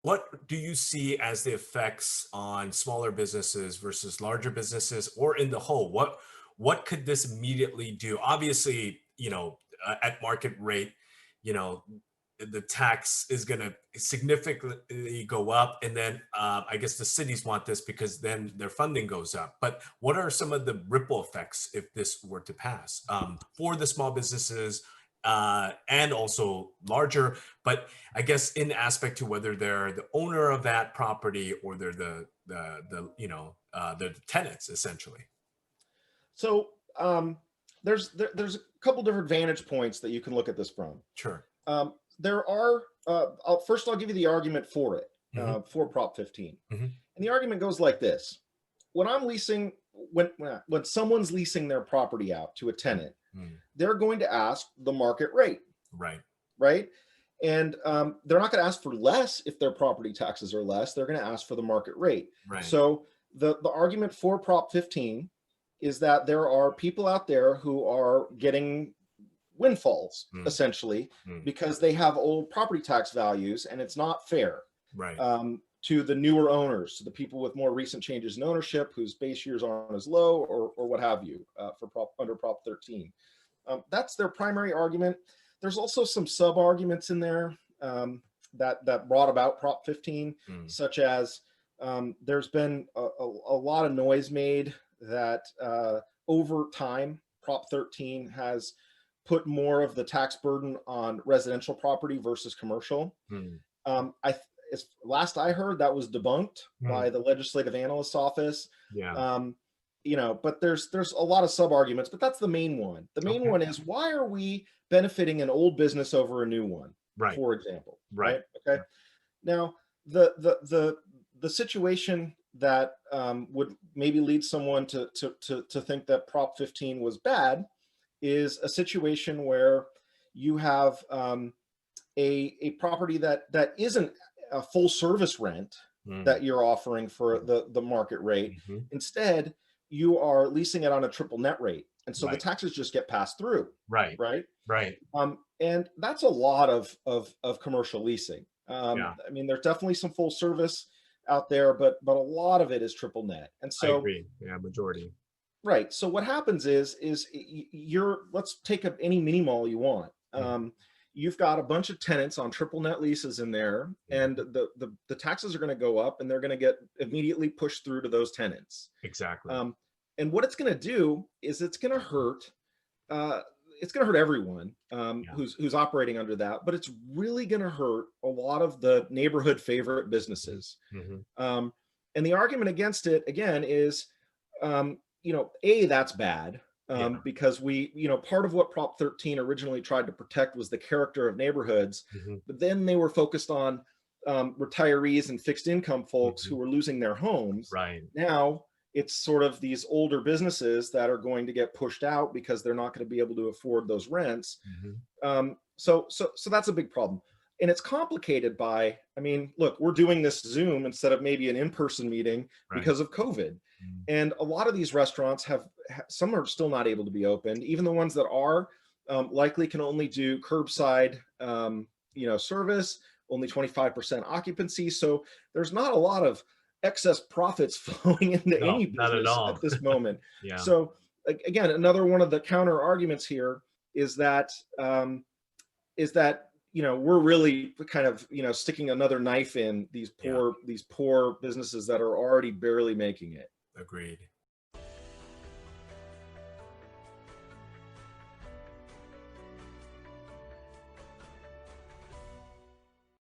What do you see as the effects on smaller businesses versus larger businesses, or in the whole? What could this immediately do? Obviously, at market rate, you know, the tax is going to significantly go up, and then I guess the cities want this because then their funding goes up. But what are some of the ripple effects if this were to pass for the small businesses and also larger? But I guess in aspect to whether they're the owner of that property or they're the tenants essentially. So there's a couple different vantage points that you can look at this from. Sure. There are I'll give you the argument for it, Hmm. for Prop 15, Hmm. and the argument goes like this: when I'm leasing, when someone's leasing their property out to a tenant, Hmm. they're going to ask the market rate, Right. right? And they're not going to ask for less if their property taxes are less. They're going to ask for the market rate. Right. So the argument for Prop 15 is that there are people out there who are getting windfalls Mm. essentially Mm. because they have old property tax values, and it's not fair Right. to the newer owners, to the people with more recent changes in ownership whose base years aren't as low, or what have you, under Prop 13. That's their primary argument. There's also some sub arguments in there that brought about Prop 15, Mm. such as there's been a lot of noise made that over time Prop 13 has put more of the tax burden on residential property versus commercial. Mm. I As last I heard, that was debunked Mm. by the legislative analyst's office. Yeah. But there's a lot of sub arguments, but that's the main one. The main Okay. one is, why are we benefiting an old business over a new one, Right. for example, Right. right? Okay. Now, the situation that would maybe lead someone to think that Prop 15 was bad is a situation where you have a property that isn't a full service rent Mm. that you're offering for the market rate. Mhm. Instead, you are leasing it on a triple net rate, and so the Right. taxes just get passed through, Right. right? Right. And that's a lot of commercial leasing. Yeah. I mean, there's definitely some full service out there, but a lot of it is triple net. And I so, agree. Yeah. Majority. right. So what happens is let's take up any mini mall you want. Mm. You've got a bunch of tenants on triple net leases in there, and Mhm. the taxes are going to go up, and they're going to get immediately pushed through to those tenants. Exactly. Um, and what it's going to do is uh, it's going to hurt everyone Yeah. who's operating under that, but it's really going to hurt a lot of the neighborhood favorite businesses. Hmm. Um, and the argument against it again is, a, that's bad, Yeah. because part of what Prop 13 originally tried to protect was the character of neighborhoods, Hmm. but then they were focused on retirees and fixed income folks Hmm. who were losing their homes. Right. Now it's sort of these older businesses that are going to get pushed out because they're not going to be able to afford those rents. Hmm. So that's a big problem. And it's complicated by, I mean, look, we're doing this Zoom instead of maybe an in-person meeting Right. because of COVID. Mm. And a lot of these restaurants some are still not able to be opened. Even the ones that are likely can only do curbside, service, only 25% occupancy. So there's not a lot of excess profits flowing into No, any not at business all. at this moment. Yeah. So again, another one of the counter arguments here is that we're really kind of sticking another knife in Yeah. these poor businesses that are already barely making it. Agreed.